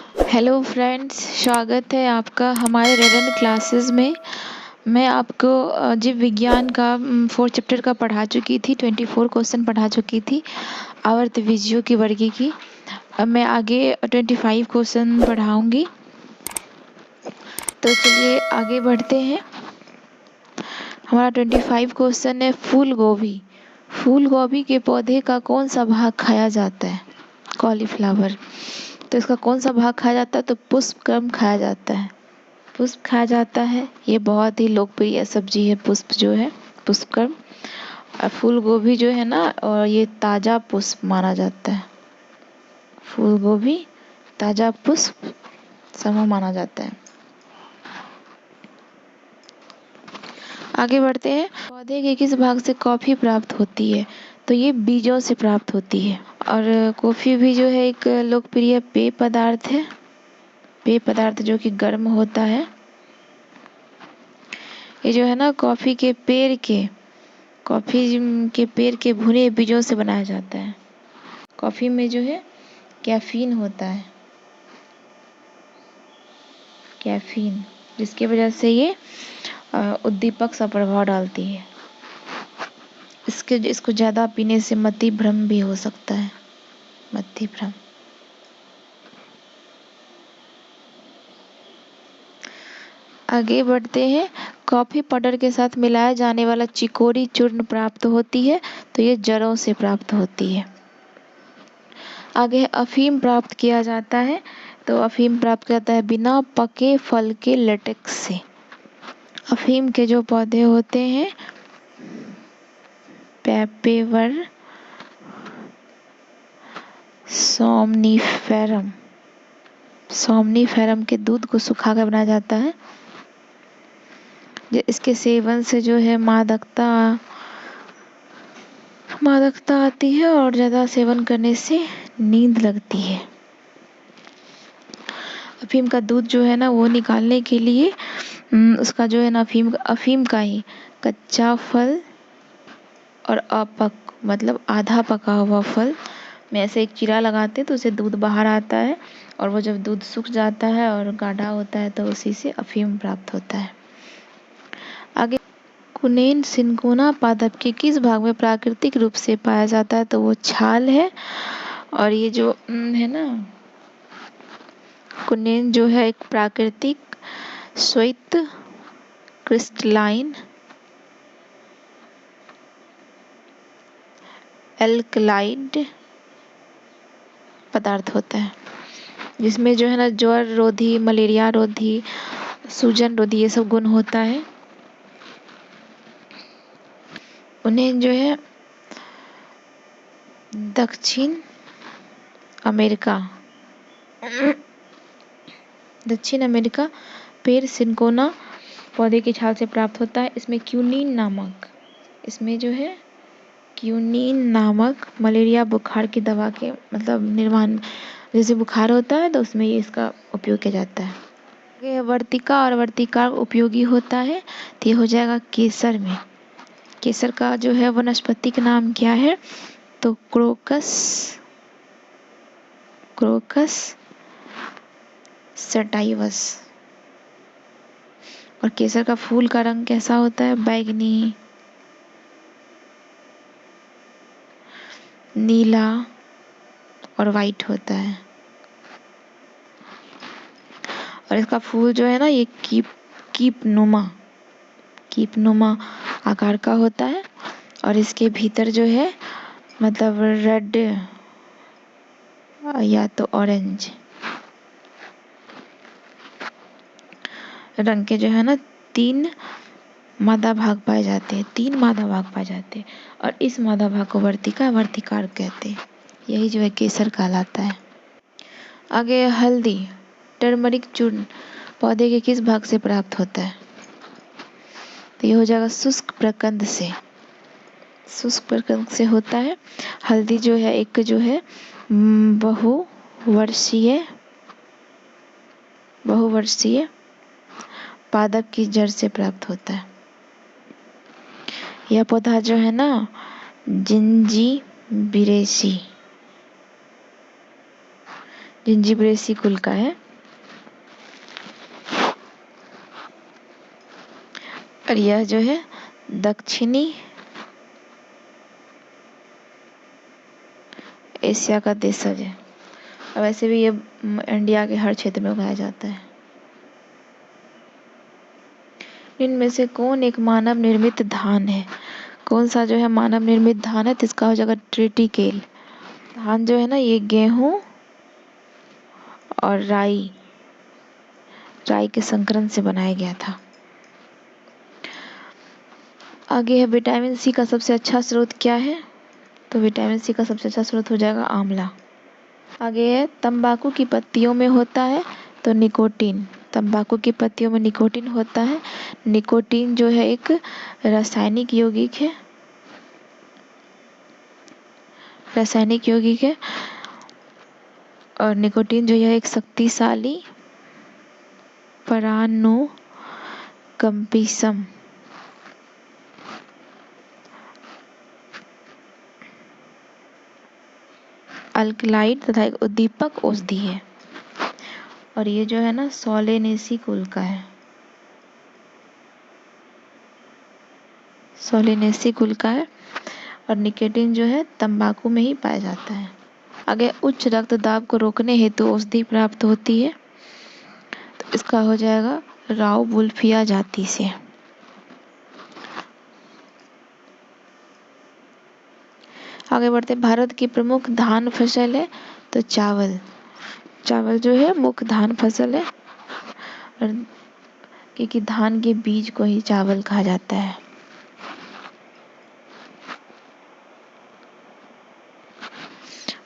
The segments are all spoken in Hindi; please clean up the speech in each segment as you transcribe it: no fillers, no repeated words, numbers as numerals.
हेलो फ्रेंड्स, स्वागत है आपका हमारे रेडन क्लासेस में। मैं आपको जीव विज्ञान का 4 चैप्टर का पढ़ा चुकी थी, 24 क्वेश्चन पढ़ा चुकी थी आवर्त विजयों की वर्गी की। अब मैं आगे 25 क्वेश्चन पढ़ाऊंगी। तो चलिए आगे बढ़ते हैं। हमारा 25 क्वेश्चन है फूल गोभी। फूल गोभी के पौधे का कौन सा भाग खाया जाता है? कॉलीफ्लावर। तो इसका कौन सा भाग खाया जाता है? तो पुष्पक्रम खाया जाता है। पुष्प खाया जाता है। ये बहुत ही लोकप्रिय सब्जी है, पुष्प जो है पुष्पक्रम। और फूल गोभी जो है ना, और ये ताजा पुष्प माना जाता है। फूल गोभी ताजा पुष्प समूह माना जाता है। आगे बढ़ते हैं। पौधे के किस भाग से कॉफी प्राप्त होती है? तो ये बीजों से प्राप्त होती है। और कॉफी भी जो है एक लोकप्रिय पेय पदार्थ है। पेय पदार्थ जो कि गर्म होता है। ये जो है ना कॉफी के पेड़ के भुने बीजों से बनाया जाता है। कॉफी में जो है कैफीन होता है, कैफीन, जिसकी वजह से ये उद्दीपक सा प्रभाव डालती है। इसको ज़्यादा पीने से मति भ्रम भी हो सकता है, मति भ्रम। आगे बढ़ते हैं। कॉफी पाउडर के साथ मिलाया जाने वाला चिकोरी चूर्ण प्राप्त होती है, तो ये जड़ों से प्राप्त होती है। आगे अफीम प्राप्त किया जाता है। तो अफीम प्राप्त किया जाता है बिना पके फल के लेटेक्स से। अफीम के जो पौधे होते हैं, पेपेवर सोमनीफेरम के दूध को सुखाकर बनाया जाता है। इसके सेवन से जो है मादकता आती है, और ज़्यादा सेवन करने से नींद लगती है। अफीम का दूध जो है ना, वो निकालने के लिए उसका जो है ना अफीम का ही कच्चा फल और मतलब आधा पका हुआ फल में ऐसे एक चीरा लगाते हैं, तो उससे दूध बाहर आता है। और वो जब दूध सूख जाता है और गाढ़ा होता है, तो उसी से अफीम प्राप्त होता है। आगे कुनेन सिनकोना पादप के किस भाग में प्राकृतिक रूप से पाया जाता है? तो वो छाल है। और ये जो है ना कुनेन जो है एक प्राकृतिक श्वेत क्रिस्टलाइन एल्कलाइड पदार्थ होता है, जिसमें जो है ना ज्वर रोधी, मलेरिया रोधी, सूजन रोधी ये सब गुण होता है। उन्हें जो है दक्षिण अमेरिका पेड़ सिनकोना पौधे की छाल से प्राप्त होता है। इसमें क्यूनीन नामक मलेरिया बुखार की दवा के मतलब निर्माण, जैसे बुखार होता है तो उसमें ये इसका उपयोग किया जाता है। आगे वर्तिका और वर्तिकार उपयोगी होता है, तो ये हो जाएगा केसर में। केसर का जो है वनस्पतिक नाम क्या है? तो क्रोकस सटाइवस। और केसर का फूल का रंग कैसा होता है? बैगनी, नीला और वाइट होता है। और इसका फूल जो है ना, ये कीप नुमा आकार का होता है। और इसके भीतर जो है मतलब रेड या तो ऑरेंज रंग के जो है ना 3 मादा भाग पाए जाते हैं। और इस मादा भाग को वर्तिकार कहते हैं। यही जो है केसर कहलाता है। आगे हल्दी, टर्मरिक चूर्ण पौधे के किस भाग से प्राप्त होता है? तो ये हो जाएगा शुष्क प्रकंद से होता है। हल्दी जो है एक जो है बहुवर्षीय पादप की जड़ से प्राप्त होता है। यह पौधा जो है ना जिंजीबिरेसी जिंजीबरेसी कुल का है। और यह जो है दक्षिणी एशिया का देशज है। और वैसे भी ये इंडिया के हर क्षेत्र में उगाया जाता है। इनमें से कौन एक मानव निर्मित धान है? कौन सा जो है मानव निर्मित धान है? तो इसका हो जाएगा ट्रिटिकेल। धान जो है ना, ये गेहूं और राई के संकरण से बनाया गया था। आगे है विटामिन सी का सबसे अच्छा स्रोत क्या है? तो विटामिन सी का सबसे अच्छा स्रोत हो जाएगा आंवला। आगे है तंबाकू की पत्तियों में होता है तो निकोटीन। तंबाकू की पत्तियों में निकोटीन होता है। निकोटीन जो है एक रासायनिक यौगिक है। और निकोटीन जो है एक शक्तिशाली परानुकंपिसम अल्कलॉइड तथा एक उद्दीपक औषधि है। और ये जो है ना सोलेनेसी कुल का है। सोलेनेसी कुल का है। और निकोटीन जो है तंबाकू में ही पाया जाता है। आगे उच्च रक्तदाब को रोकने हेतु औषधि प्राप्त होती है तो इसका हो जाएगा राउवुल्फिया जाति से। आगे बढ़ते, भारत की प्रमुख धान फसल है तो चावल। चावल जो है मुख्य धान फसल है। और क्योंकि धान के बीज को ही चावल कहा जाता है।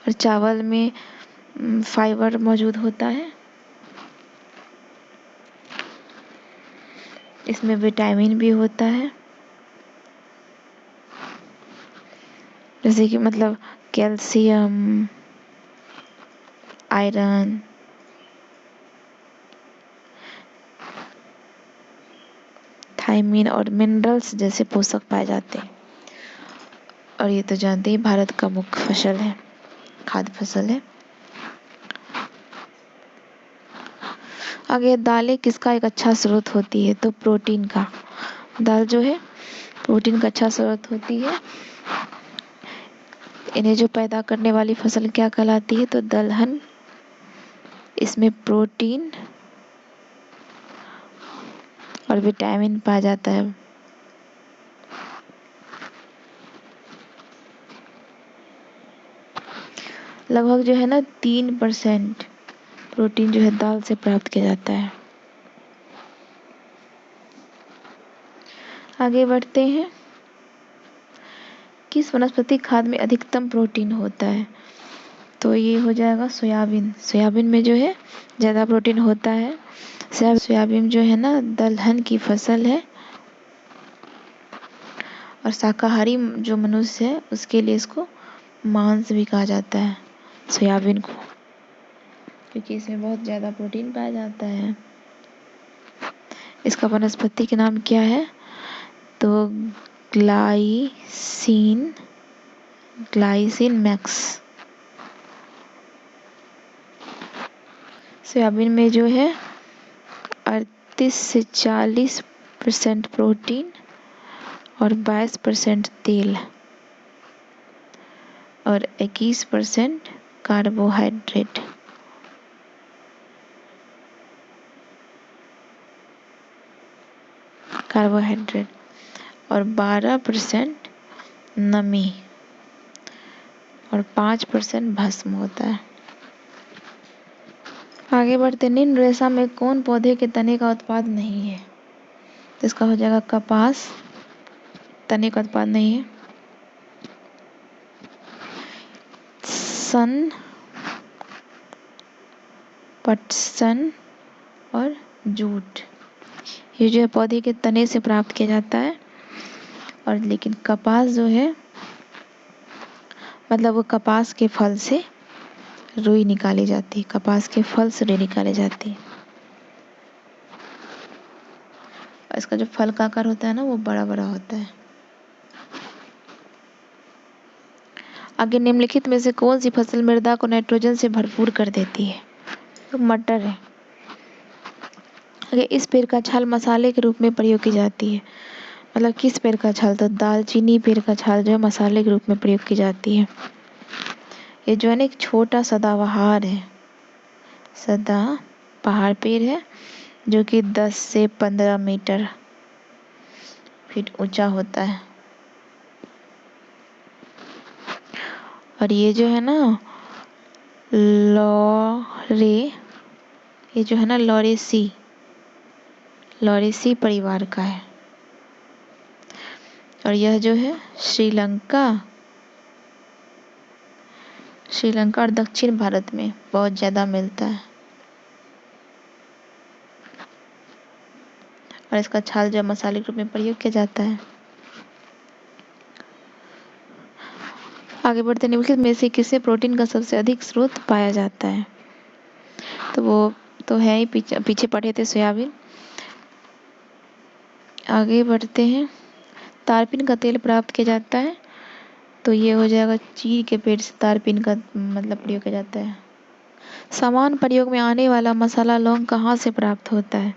और चावल में फाइबर मौजूद होता है। इसमें विटामिन भी होता है, जैसे कि मतलब कैल्शियम, आयरन, थायमीन और मिनरल्स जैसे पोषक पाए जाते हैं। और ये तो जानते ही भारत का मुख्य फसल है, खाद्य फसल है। आगे दालें किसका एक अच्छा स्रोत होती है? तो प्रोटीन का। दाल जो है प्रोटीन का अच्छा स्रोत होती है। इन्हें जो पैदा करने वाली फसल क्या कहलाती है? तो दलहन। इसमें प्रोटीन और विटामिन पाया जाता है। लगभग जो है ना 3% प्रोटीन जो है दाल से प्राप्त किया जाता है। आगे बढ़ते हैं, किस वनस्पति खाद में अधिकतम प्रोटीन होता है? तो ये हो जाएगा सोयाबीन। सोयाबीन में जो है ज़्यादा प्रोटीन होता है। सोयाबीन जो है ना दलहन की फसल है। और शाकाहारी जो मनुष्य है उसके लिए इसको मांस भी कहा जाता है, सोयाबीन को, क्योंकि इसमें बहुत ज़्यादा प्रोटीन पाया जाता है। इसका वनस्पति के नाम क्या है? तो ग्लाइसिन मैक्स। सोयाबीन में जो है 38 से 40% प्रोटीन और 22% तेल और 21% कार्बोहाइड्रेट। और 12% नमी और 5% भस्म होता है। आगे बढ़ते, निम्न रेशा में कौन पौधे के तने का उत्पाद नहीं है? तो इसका हो जाएगा कपास, तने का उत्पाद नहीं है। सन, पटसन और जूट, ये जो है पौधे के तने से प्राप्त किया जाता है। और लेकिन कपास जो है मतलब वो कपास के फल से रुई निकाली जाती है। कपास के फल से रुई निकाली जाती है। और इसका जो फल का आकार होता है ना वो बड़ा बड़ा होता है। आगे निम्नलिखित में से कौन सी फसल मृदा को नाइट्रोजन से भरपूर कर देती है? मटर है। आगे इस पेड़ का छाल मसाले के रूप में प्रयोग की जाती है। मतलब किस पेड़ का छाल? तो दालचीनी पेड़ का छाल जो है मसाले के रूप में प्रयोग की जाती है। ये जो है ना एक छोटा सदाबहार है, सदा पहाड़ पेड़ है जो कि 10 से 15 मीटर फीट ऊंचा होता है। और ये जो है ना ये जो है ना लॉरेसी परिवार का है। और यह जो है श्रीलंका और दक्षिण भारत में बहुत ज़्यादा मिलता है। और इसका छाल जो मसाले के रूप में प्रयोग किया जाता है। आगे बढ़ते निम्नलिखित में से किसमें प्रोटीन का सबसे अधिक स्रोत पाया जाता है? तो वो तो है ही, पीछे पढ़े थे, सोयाबीन। आगे बढ़ते हैं। तारपीन का तेल प्राप्त किया जाता है, तो ये हो जाएगा चीड़ के पेड़ से तारपीन का मतलब प्रयोग किया जाता है। सामान्य प्रयोग में आने वाला मसाला लौंग कहाँ से प्राप्त होता है?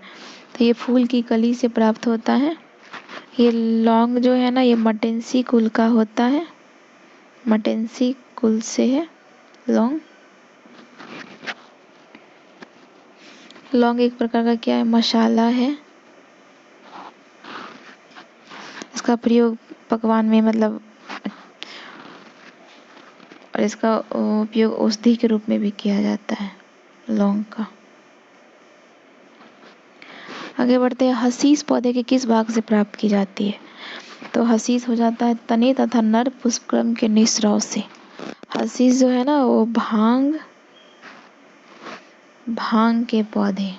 तो ये फूल की कली से प्राप्त होता है। ये लौंग जो है ना ये मटेंसी कुल का होता है, मटेंसी कुल से है लौंग। लौंग एक प्रकार का क्या है? मसाला है। इसका प्रयोग पकवान में मतलब, और इसका उपयोग औषधि के रूप में भी किया जाता है लौंग का। आगे बढ़ते हैं। हसीस पौधे के किस भाग से प्राप्त की जाती है? तो हसीस हो जाता है तने तथा नर पुष्पक्रम के निस्राव से। हसीस जो है ना वो भांग के पौधे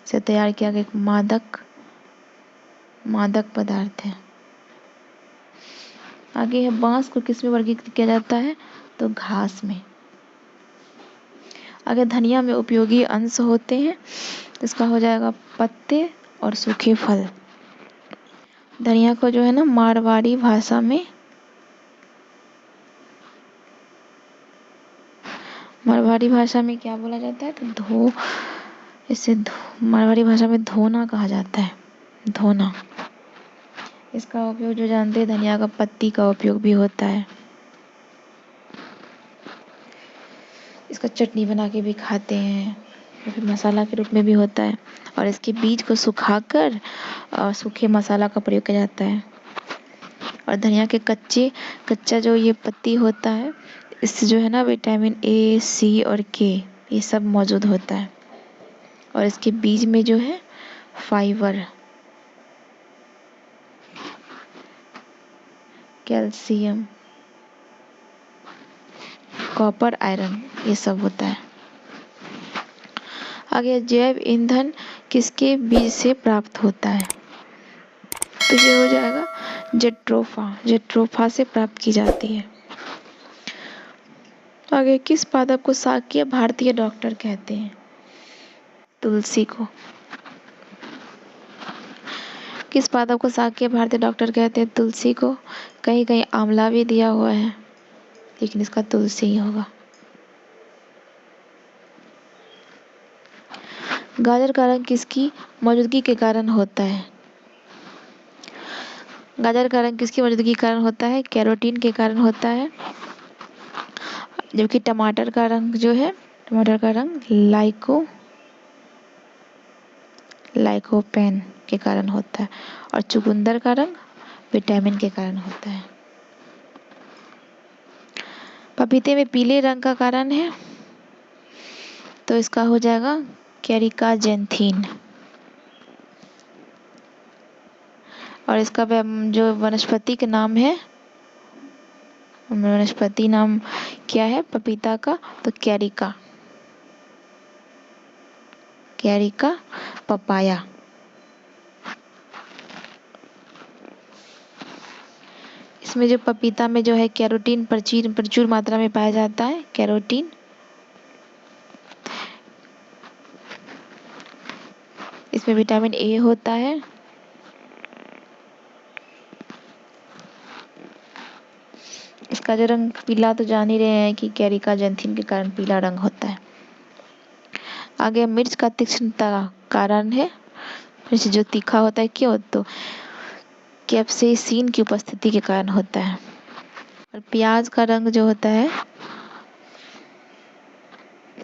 से तैयार किया गया एक मादक पदार्थ है। आगे है बांस को किस में वर्गीकृत किया जाता है? तो घास में। आगे धनिया में उपयोगी अंश होते हैं, इसका हो जाएगा पत्ते और सूखे फल। धनिया को जो है ना मारवाड़ी भाषा में क्या बोला जाता है? तो मारवाड़ी भाषा में धोना कहा जाता है, धोना। इसका उपयोग जो जानते हैं, धनिया का पत्ती का उपयोग भी होता है। इसका चटनी बना के भी खाते हैं, फिर मसाला के रूप में भी होता है। और इसके बीज को सुखाकर सूखे मसाला का प्रयोग किया जाता है। और धनिया के कच्चा जो ये पत्ती होता है, इससे जो है ना विटामिन ए, सी और के ये सब मौजूद होता है। और इसके बीज में जो है फाइबर, कैल्शियम, कॉपर, आयरन ये सब होता है। आगे जैव ईंधन किसके बीज से प्राप्त होता है? तो ये हो जाएगा जेट्रोफा से प्राप्त की जाती है। आगे किस पादप को शाक्य भारतीय डॉक्टर कहते हैं? तुलसी को। किस पादप को शाक्य भारतीय डॉक्टर कहते हैं? तुलसी को। कहीं कहीं आंवला भी दिया हुआ है, लेकिन इसका तुलसी ही होगा। गाजर का रंग किसकी मौजूदगी के कारण होता है? गाजर का रंग किसकी मौजूदगी के कारण होता है? कैरोटीन के कारण होता है। जबकि टमाटर का रंग लाइकोपेन के कारण होता है। और चुकंदर का रंग विटामिन के कारण होता है। पपीते में पीले रंग का कारण है, तो इसका हो जाएगा कैरिका जेंथिन। और इसका जो वनस्पति का नाम है, वनस्पति नाम क्या है पपीता का? तो कैरिका पपाया। इसमें जो पपीता में जो है कैरोटीन प्रचुर मात्रा में पाया जाता है, कैरोटीन। इसमें विटामिन ए होता है। इसका जो रंग पीला तो जान ही रहे हैं कि कैरिका जेंथिन के कारण पीला रंग होता है। आगे मिर्च का तीक्ष्णता का कारण है, मिर्च जो तीखा होता है क्यों, तो कैप्सेसिन की उपस्थिति के कारण होता है। और प्याज का रंग जो होता है,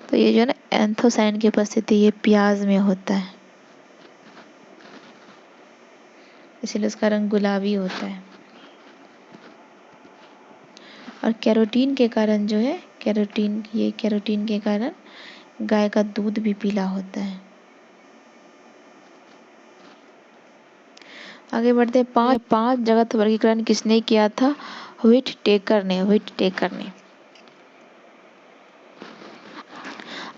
तो ये जो है ना एंथोसायनिन की उपस्थिति ये प्याज में होता है, इसलिए उसका रंग गुलाबी होता है। और कैरोटीन के कारण जो है, कैरोटीन के कारण गाय का दूध भी पीला होता है। आगे बढ़ते हैं। पांच जगत वर्गीकरण किसने किया था, व्हिटेकर ने।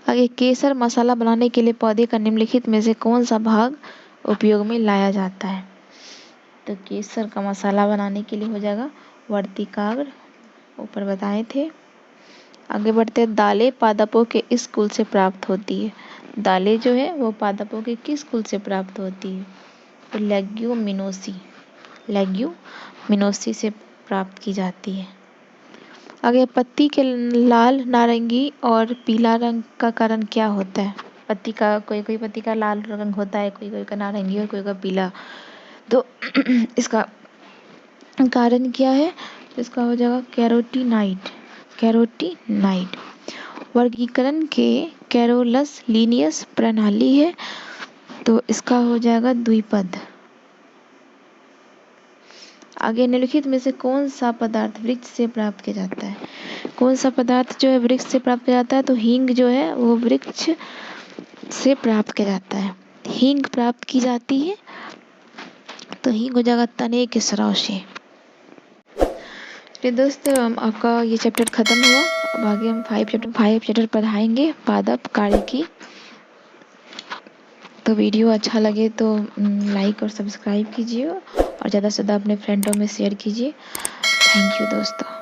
आगे केसर मसाला बनाने के लिए पौधे का निम्नलिखित में से कौन सा भाग उपयोग में लाया जाता है, तो केसर का मसाला बनाने के लिए हो जाएगा वर्तिकाग्र, ऊपर बताए थे। आगे बढ़ते हैं। दालें पादपों के इस कुल से प्राप्त होती है, दालें जो है वो पादपों के किस कुल से प्राप्त होती है, तो लेग्यूमिनोसी से प्राप्त की जाती है। आगे पत्ती के लाल, नारंगी और पीला रंग का कारण क्या होता है, पत्ती का कोई पत्ती का लाल रंग होता है, कोई का नारंगी और कोई का पीला, तो इसका कारण क्या है, इसका हो जाएगा कैरोटीनाइड। वर्गीकरण के कैरोलस लीनियस प्रणाली है, तो इसका हो जाएगा द्विपद। आगे निम्नलिखित में से कौन सा पदार्थ वृक्ष से प्राप्त किया जाता है, कौन सा पदार्थ जो है वृक्ष से प्राप्त किया जाता है, तो हींग जो है वो वृक्ष से प्राप्त किया जाता है, हींग प्राप्त की जाती है, तो हींग हो जाएगा तने के स्राव से। तो दोस्तों आपका ये चैप्टर खत्म हुआ। अब आगे हम 5 चैप्टर पढ़ाएंगे पादप कार्य की। तो वीडियो अच्छा लगे तो लाइक और सब्सक्राइब कीजिए और ज़्यादा से ज़्यादा अपने फ्रेंडों में शेयर कीजिए। थैंक यू दोस्तों।